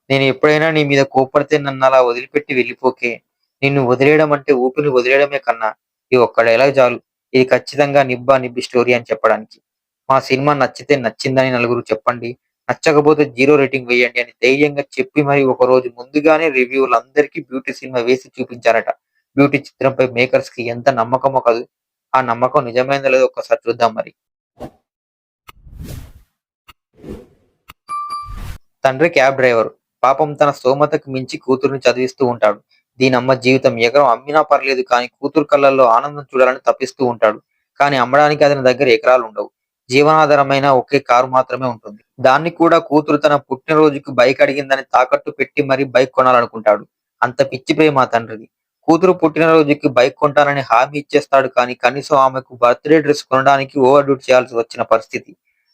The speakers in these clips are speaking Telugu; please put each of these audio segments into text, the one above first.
నేను ఎప్పుడైనా నీ మీద కోప్పడితే నన్నలా వదిలిపెట్టి వెళ్ళిపోకే. నిన్ను వదిలేయడం అంటే ఊపిరిని వదిలేయడమే కన్నా. ఈ ఒక్క డైలాగ్ చాలు. ఇది ఖచ్చితంగా నిబ్బా నిబ్బి స్టోరీ అని చెప్పడానికి. మా సినిమా నచ్చితే నచ్చిందని నలుగురు చెప్పండి. నచ్చకపోతే 0 రేటింగ్ వేయండి అని ధైర్యంగా చెప్పి మరి ఒకరోజు ముందుగానే రివ్యూవర్లందరికీ బ్యూటీ సినిమా వేసి చూపించారట. బ్యూటీ చిత్రంపై మేకర్స్‌కి ఎంత నమ్మకమో కదూ! ఆ నమ్మకం నిజమైందో లేదో ఒక్కసారి చూద్దాం మరి. తండ్రి క్యాబ్ డ్రైవరు. పాపం తన స్తోమతకు మించి కూతురిని చదివిస్తూ ఉంటాడు. దీనమ్మ జీవితం ఎకరం అమ్మినా పర్లేదు కానీ కూతురు కళ్ళల్లో ఆనందం చూడాలని తపిస్తూ ఉంటాడు. కానీ అమ్మడానికి అతని దగ్గర ఎకరాలుండవు. జీవనాధారమైన ఒకే కారు మాత్రమే ఉంటుంది. దాన్ని కూడా కూతురు తన పుట్టినరోజుకి బైక్ అడిగిందని తాకట్టు పెట్టి మరీ బైక్ కొనాలనుకుంటాడు. అంత పిచ్చి ప్రేమ ఆ తండ్రిది. కూతురు పుట్టినరోజుకి బైక్ కొంటానని హామీ ఇచ్చేస్తాడు కానీ కనీసం ఆమెకు బర్త్‌డే డ్రెస్ కొనడానికి ఓవర్ డ్యూటీ చేయాల్సి వచ్చిన పరిస్థితి.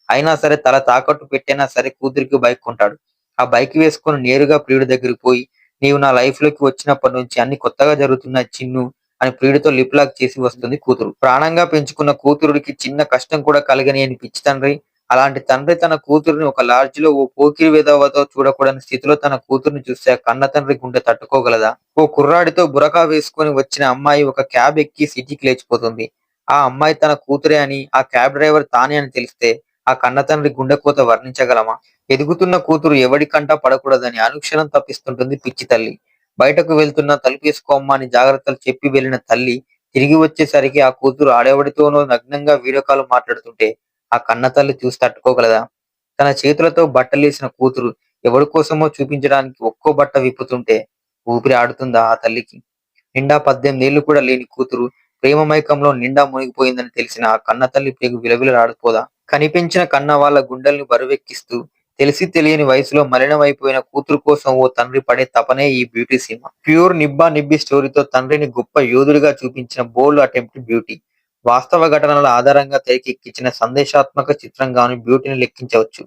అయినా సరే తల తాకట్టు పెట్టైనా సరే కూతురికి బైక్ కొంటాడు. ఆ బైక్ వేసుకొని నేరుగా ప్రియుడి దగ్గరికి పోయి, "నీవు నా లైఫ్‌లోకి వచ్చినప్పటి నుంచి అన్ని కొత్తగా జరుగుతున్నాయి చిన్ను" అని ప్రియుడితో లిప్ లాక్ చేసి వస్తుంది కూతురు. ప్రాణంగా పెంచుకున్న కూతురుడికి చిన్న కష్టం కూడా కలగనీయని పిచ్చి తండ్రి. అలాంటి తండ్రి తన కూతురిని ఒక లాడ్జిలో ఓ పోకిరి వెధవతో చూడకూడని స్థితిలో తన కూతుర్ని చూస్తే ఆ కన్న తండ్రి గుండె తట్టుకోగలదా? ఓ కుర్రాడితో బురకా వేసుకొని వచ్చిన అమ్మాయి ఒక క్యాబ్ ఎక్కి సిటీకి లేచిపోతుంది. ఆ అమ్మాయి తన కూతురే అని, ఆ క్యాబ్ డ్రైవర్ తానే అని తెలిస్తే ఆ కన్నతండ్రి గుండెకోత వర్ణించగలమా? ఎదుగుతున్న కూతురు ఎవడి కంటా పడకూడదని అనుక్షణం తప్పిస్తుంటుంది పిచ్చి తల్లి. బయటకు వెళ్తున్నా తలుపేసుకోమ్మా అని జాగ్రత్తలు చెప్పి వెళ్ళిన తల్లి, తిరిగి వచ్చేసరికి ఆ కూతురు ఆడెవడితోనో నగ్నంగా వీడియో కాల్ మాట్లాడుతుంటే, ఆ కన్నతల్లి చూసి తట్టుకోగలదా? తన చేతులతో బట్టలేసిన కూతురు ఎవడి కోసమో చూపించడానికి ఒక్కో బట్ట విప్పుతుంటే, ఊపిరి ఆడుతుందా ఆ తల్లికి? నిండా 18 ఏళ్లు కూడా లేని కూతురు ప్రేమ మైకంలో నిండా మునిగిపోయిందని తెలిసిన ఆ కన్నతల్లి పేగు విలవిలలాడిపోదా? కనిపించిన కన్న వాళ్ళ గుండెల్ని బరువెక్కిస్తూ, తెలిసి తెలియని వయసులో మలినమైపోయిన కూతురు కోసం ఓ తండ్రి పడే తపనే ఈ బ్యూటీ సినిమా. ప్యూర్ నిబ్బా నిబ్బి స్టోరీతో తండ్రిని గొప్ప యోధుడిగా చూపించిన బోల్డ్ అటెంప్ట్ బ్యూటీ. వాస్తవ ఘటనల ఆధారంగా తెరకెక్కించిన సందేశాత్మక చిత్రంగాను బ్యూటీని లెక్కించవచ్చు.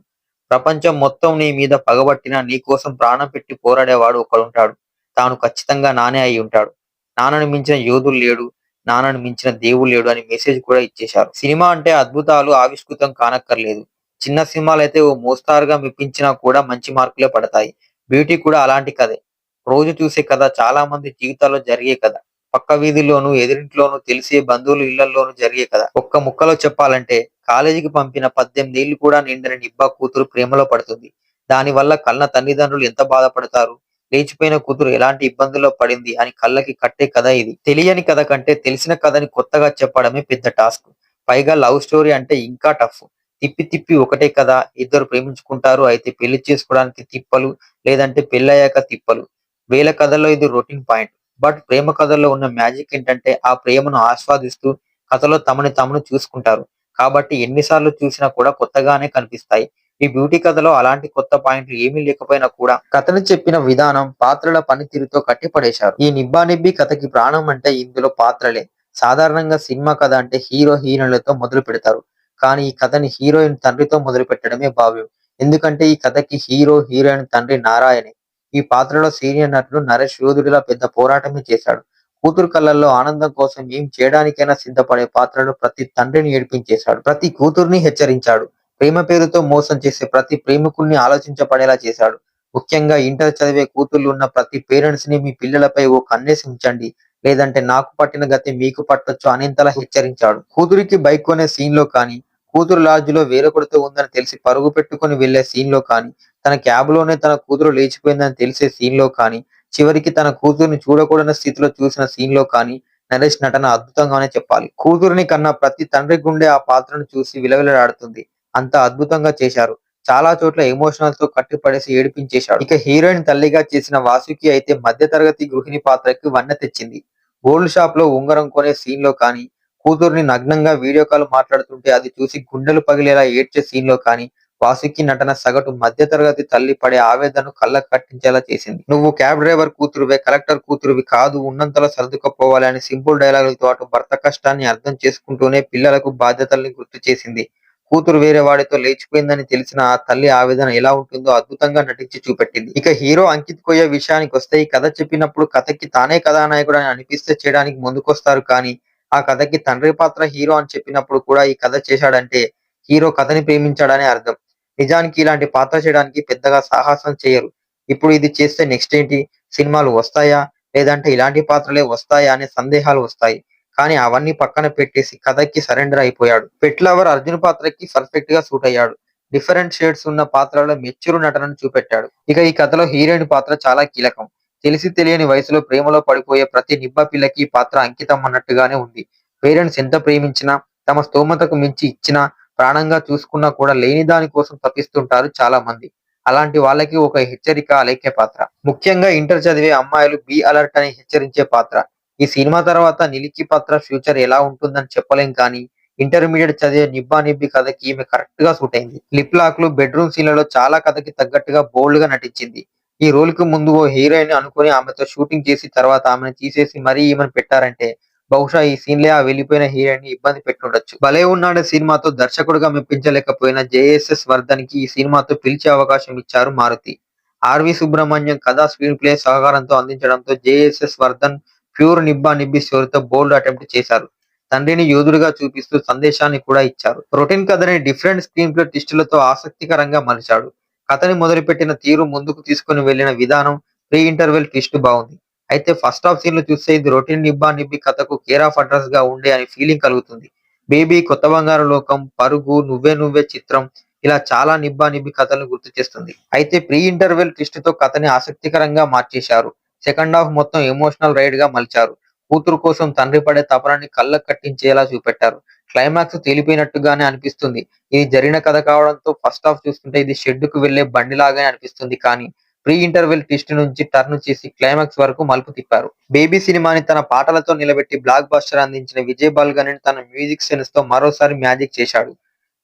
ప్రపంచం మొత్తం నీ మీద పగబట్టినా నీకోసం ప్రాణం పెట్టి పోరాడేవాడు ఒకడుంటాడు. తాను ఖచ్చితంగా నానే అయ్యుంటాడు. నాన్నను మించిన యోధుడు లేడు. నాన్నను మించిన దేవుడు లేడు అని మెసేజ్ కూడా ఇచ్చేశారు. సినిమా అంటే అద్భుతాలు ఆవిష్కృతం కానక్కర్లేదు. చిన్న సినిమాలైతే ఓ మోస్తరుగా మెప్పించినా కూడా మంచి మార్కులే పడతాయి. బ్యూటీ కూడా అలాంటి కథే. రోజు చూసే కథ, చాలా మంది జీవితాల్లో జరిగే కథ. పక్క వీధిలోనూ, ఎదురింట్లోనూ, తెలిసే బంధువుల ఇళ్లల్లోనూ జరిగే కథ. ఒక్క ముక్కలో చెప్పాలంటే కాలేజీకి పంపిన 18 ఏళ్లు కూడా నిండని నిబ్బా కూతురు ప్రేమలో పడుతుంది. దానివల్ల కన్న తల్లిదండ్రులు ఎంత బాధపడతారు? లేచిపోయిన కూతురు ఎలాంటి ఇబ్బందుల్లో పడింది అని కళ్ళకి కట్టే కథ ఇది. తెలియని కథ కంటే తెలిసిన కథని కొత్తగా చెప్పడమే పెద్ద టాస్క్. పైగా లవ్ స్టోరీ అంటే ఇంకా టఫ్. తిప్పి తిప్పి ఒకటే కథ. ఇద్దరు ప్రేమించుకుంటారు. అయితే పెళ్లి చేసుకోవడానికి తిప్పలు, లేదంటే పెళ్లయ్యాక తిప్పలు. వేల కథల్లో ఇది రొటీన్ పాయింట్. బట్ ప్రేమ కథల్లో ఉన్న మ్యాజిక్ ఏంటంటే ఆ ప్రేమను ఆస్వాదిస్తూ కథలో తమని తామును చూసుకుంటారు. కాబట్టి ఎన్ని సార్లు చూసినా కూడా కొత్తగానే కనిపిస్తాయి. ఈ బ్యూటీ కథలో అలాంటి కొత్త పాయింట్లు ఏమీ లేకపోయినా కూడా కథను చెప్పిన విధానం, పాత్రల పనితీరుతో కట్టిపడేశారు. ఈ నిబ్బా నిబ్బి కథకి ప్రాణం అంటే ఇందులో పాత్రలే. సాధారణంగా సినిమా కథ అంటే హీరో, హీరోయిన్లతో మొదలుపెడతారు. కానీ ఈ కథని హీరోయిన్ తండ్రితో మొదలుపెట్టడమే భావ్యం. ఎందుకంటే ఈ కథకి హీరో, హీరోయిన్ తండ్రి నారాయణే. ఈ పాత్రలో సీనియర్ నటుడు నరేష్ యోధుడిలా పెద్ద పోరాటమే చేశాడు. కూతురు కళ్ళల్లో ఆనందం కోసం ఏం చేయడానికైనా సిద్ధపడే పాత్రలో ప్రతి తండ్రిని ఏడిపించేశాడు. ప్రతి కూతుర్ని హెచ్చరించాడు. ప్రేమ పేరుతో మోసం చేసే ప్రతి ప్రేమికుడిని ఆలోచించపడేలా చేశాడు. ముఖ్యంగా ఇంటర్ చదివే కూతుళ్లు ఉన్న ప్రతి పేరెంట్స్‌ని మీ పిల్లలపై ఓ కన్నేసి ఉంచండి. లేదంటే నాకు పట్టిన గతి మీకు పట్టొచ్చు అనేంతలా హెచ్చరించాడు. కూతురికి బైక్ కొనే సీన్‌లో కానీ, కూతురు లాడ్జిలో వేరొకడితో ఉందని తెలిసి పరుగు పెట్టుకొని వెళ్ళే సీన్‌లో కానీ, తన క్యాబ్‌లోనే తన కూతురు లేచిపోయిందని తెలిసే సీన్‌లో కానీ, చివరికి తన కూతుర్ని చూడకూడని స్థితిలో చూసిన సీన్‌లో కానీ, నరేష్ నటన అద్భుతంగానే చెప్పాలి. కూతురిని కన్న ప్రతి తండ్రి గుండె ఆ పాత్రను చూసి విలవిలలాడుతుంది. అంత అద్భుతంగా చేశారు. చాలా చోట్ల ఎమోషనల్‌తో కట్టిపడేసి ఏడిపించేశాడు. ఇక హీరోయిన్ తల్లిగా చేసిన వాసుకి అయితే మధ్య తరగతి గృహిణి పాత్రకి వన్నె తెచ్చింది. గోల్డ్ షాప్‌లో ఉంగరం కొనే సీన్‌లో కానీ, కూతుర్ని నగ్నంగా వీడియో కాల్ మాట్లాడుతుంటే అది చూసి గుండెలు పగిలేలా ఏడ్చే సీన్‌లో కానీ, వాసుకి నటన సగటు మధ్య తరగతి తల్లి పడే ఆవేదనను కళ్ళకు కట్టించేలా చేసింది. "నువ్వు క్యాబ్ డ్రైవర్ కూతురువే, కలెక్టర్ కూతురువి కాదు, ఉన్నంతలో సర్దుకుపోవాలి" అని సింపుల్ డైలాగులతో అటు భర్త కష్టాన్ని అర్థం చేసుకుంటూనే పిల్లలకు బాధ్యతల్ని గుర్తు చేసింది. కూతురు వేరే వాడితో లేచిపోయిందని తెలిసిన ఆ తల్లి ఆవేదన ఎలా ఉంటుందో అద్భుతంగా నటించి చూపెట్టింది. ఇక హీరో అంకిత్ కొయ్య విషయానికొస్తే ఈ కథ చెప్పినప్పుడు కథకి తానే కథానాయకుడు అని అనిపిస్తే చేయడానికి ముందుకొస్తారు కానీ, ఆ కథకి తండ్రి పాత్ర హీరో అని చెప్పినప్పుడు కూడా ఈ కథ చేశాడంటే హీరో కథని ప్రేమించాడనే అర్థం. నిజానికి ఇలాంటి పాత్ర చేయడానికి పెద్దగా సాహసం చేయరు. ఇప్పుడు ఇది చేస్తే నెక్స్ట్ ఏంటి? సినిమాలు వస్తాయా? లేదంటే ఇలాంటి పాత్రలే వస్తాయా అనే సందేహాలు వస్తాయి. కానీ అవన్నీ పక్కన పెట్టేసి కథకి సరెండర్ అయిపోయాడు. 'పెట్ లవర్' అర్జున్ పాత్రకి పర్ఫెక్ట్‌గా సూట్ అయ్యాడు. డిఫరెంట్ షేడ్స్ ఉన్న పాత్రలో మెచ్యూర్ నటనను చూపెట్టాడు. ఇక ఈ కథలో హీరోయిన్ పాత్ర చాలా కీలకం. తెలిసి తెలియని వయసులో ప్రేమలో పడిపోయే ప్రతి నిబ్బ పిల్లకి ఈ పాత్ర అంకితం అన్నట్టుగానే ఉంది. పేరెంట్స్ ఎంత ప్రేమించినా, తమ స్తోమతకు మించి ఇచ్చినా, ప్రాణంగా చూసుకున్నా కూడా లేని దాని కోసం తపిస్తుంటారు చాలా మంది. అలాంటి వాళ్ళకి ఒక హెచ్చరిక అలేఖ్య పాత్ర. ముఖ్యంగా ఇంటర్ చదివే అమ్మాయిలు బీ అలర్ట్ అని హెచ్చరించే పాత్ర. ఈ సినిమా తర్వాత నిలికి పాత్ర ఫ్యూచర్ ఎలా ఉంటుందని చెప్పలేం కానీ, ఇంటర్మీడియేట్ చదివే నిబ్బా నిబ్బి కథకి ఈమె కరెక్ట్‌గా సూట్ అయింది. లిప్ లాక్‌లు, బెడ్‌రూమ్ సీన్‌లలో చాలా కథకి తగ్గట్టుగా బోల్డ్‌గా నటించింది. ఈ రోల్‌కి ముందు ఓ హీరోయిన్ అనుకుని ఆమెతో షూటింగ్ చేసి తర్వాత ఆమెను తీసేసి మరీ ఈమెను పెట్టారంటే, బహుశా ఈ సీన్‌లే ఆ వెళ్ళిపోయిన హీరోయిన్‌ని ఇబ్బంది పెట్టుండొచ్చు. 'భలే ఉన్నాడే' సినిమాతో దర్శకుడుగా మెప్పించలేకపోయిన జేఎస్ఎస్ వర్ధన్‌కి ఈ సినిమాతో పిలిచే అవకాశం ఇచ్చారు మారుతి. ఆర్‌వి సుబ్రహ్మణ్యం కథ, స్క్రీన్ ప్లే సహకారంతో అందించడంతో జేఎస్ఎస్ వర్ధన్ ప్యూర్ నిబ్బా నిబ్బి స్టోరీతో బోల్డ్ అటెంప్ట్ చేశారు. తండ్రిని యోధుడిగా చూపిస్తూ సందేశాన్ని కూడా ఇచ్చారు. రొటీన్ కథని డిఫరెంట్ స్క్రీన్ ప్లే ట్విస్టులతో ఆసక్తికరంగా మలిచాడు. కథని మొదలుపెట్టిన తీరు, ముందుకు తీసుకొని వెళ్ళిన విధానం, ప్రీ ఇంటర్వెల్ ట్విస్ట్ బావుంది. అయితే ఫస్ట్ హాఫ్ సీన్‌లు చూస్తే ఇది రొటీన్ నిబ్బా నిబ్బి కథకు కేర్ ఆఫ్ అడ్రస్‌గా ఉండే అని ఫీలింగ్ కలుగుతుంది. 'బేబీ', 'కొత్త బంగారు లోకం', 'పరుగు', 'నువ్వే నువ్వే' చిత్రం ఇలా చాలా నిబ్బా నిబ్బి కథలను గుర్తు చేస్తుంది. అయితే ప్రీ ఇంటర్వెల్ ట్విస్ట్‌తో కథని ఆసక్తికరంగా మార్చేశారు. సెకండ్ హాఫ్ మొత్తం ఎమోషనల్ రైడ్‌గా మలిచారు. కూతురు కోసం తండ్రి పడే తపనని కళ్ళకు కట్టించేలా చూపెట్టారు. క్లైమాక్స్ తేలిపోయినట్టుగానే అనిపిస్తుంది. ఇది జరిగిన కథ కావడంతో ఫస్ట్ హాఫ్ చూస్తుంటే ఇది షెడ్డుకు వెళ్ళే బండిలాగానే అనిపిస్తుంది కానీ, ప్రీ ఇంటర్వెల్ ట్విస్ట్ నుంచి టర్న్ చేసి క్లైమాక్స్ వరకు మలుపు తిప్పారు. 'బేబీ' సినిమాని తన పాటలతో నిలబెట్టి బ్లాక్ బస్టర్ అందించిన విజయ్ బాల్గనిన్ తన మ్యూజిక్ సెన్స్‌తో మరోసారి మ్యాజిక్ చేశాడు.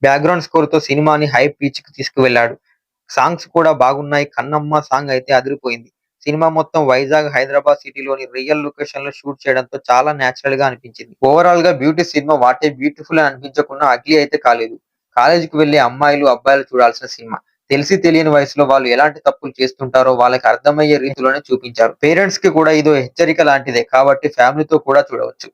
బ్యాక్‌గ్రౌండ్ స్కోర్‌తో సినిమాని హై పిచ్‌కి తీసుకువెళ్ళాడు. సాంగ్స్ కూడా బాగున్నాయి. 'కన్నమ్మ' సాంగ్ అయితే అదిరిపోయింది. సినిమా మొత్తం వైజాగ్, హైదరాబాద్ సిటీలోని రియల్ లొకేషన్‌లో షూట్ చేయడంతో చాలా నేచురల్‌గా అనిపించింది. ఓవరాల్‌గా beauty cinema what a beautiful అని అనిపించకున్నా అగ్లీ అయితే కాలేదు. కాలేజీకి వెళ్లే అమ్మాయిలు, అబ్బాయిలు చూడాల్సిన సినిమా. తెలిసి తెలియని వయసులో వాళ్ళు ఎలాంటి తప్పులు చేస్తుంటారో వాళ్ళకి అర్థమయ్యే రీతిలోనే చూపించారు. పేరెంట్స్‌కి కూడా ఇదో హెచ్చరిక లాంటిదే కాబట్టి ఫ్యామిలీతో కూడా చూడవచ్చు.